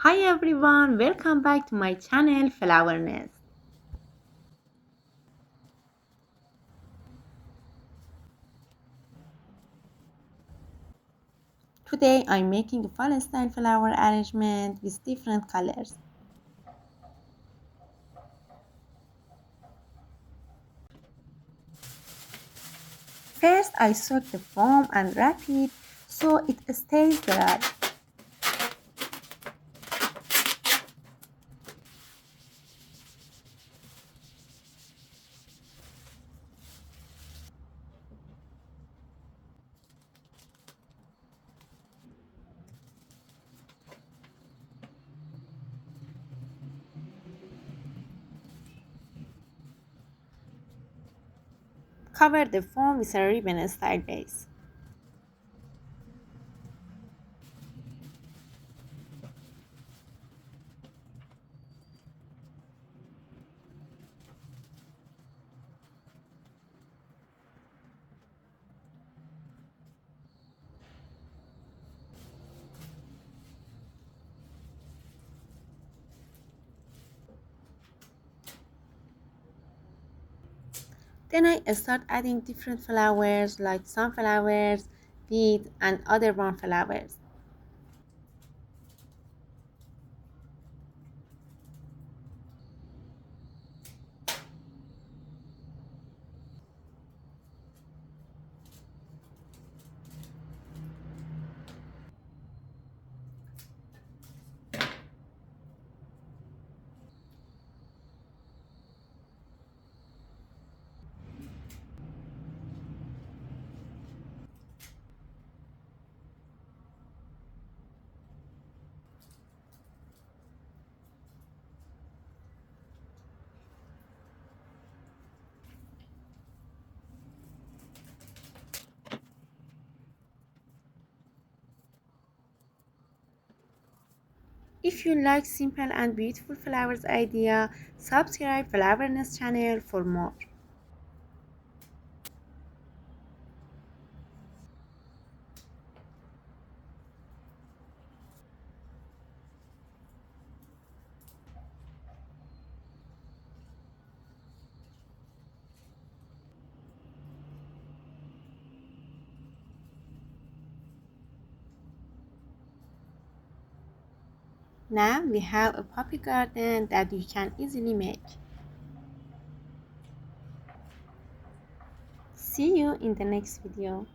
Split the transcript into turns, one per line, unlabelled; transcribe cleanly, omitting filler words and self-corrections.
Hi everyone, welcome back to my channel FlowerNest. Today I'm making a fall style flower arrangement with different colors. First I soak the foam and wrap it so it stays dry. Cover the foam with a ribbon style base. Then I start adding different flowers like sunflowers, beads and other brown flowers. If you like simple and beautiful flowers idea, subscribe FlowerNest channel for more. Now we have a puppy garden that you can easily make. See you in the next video.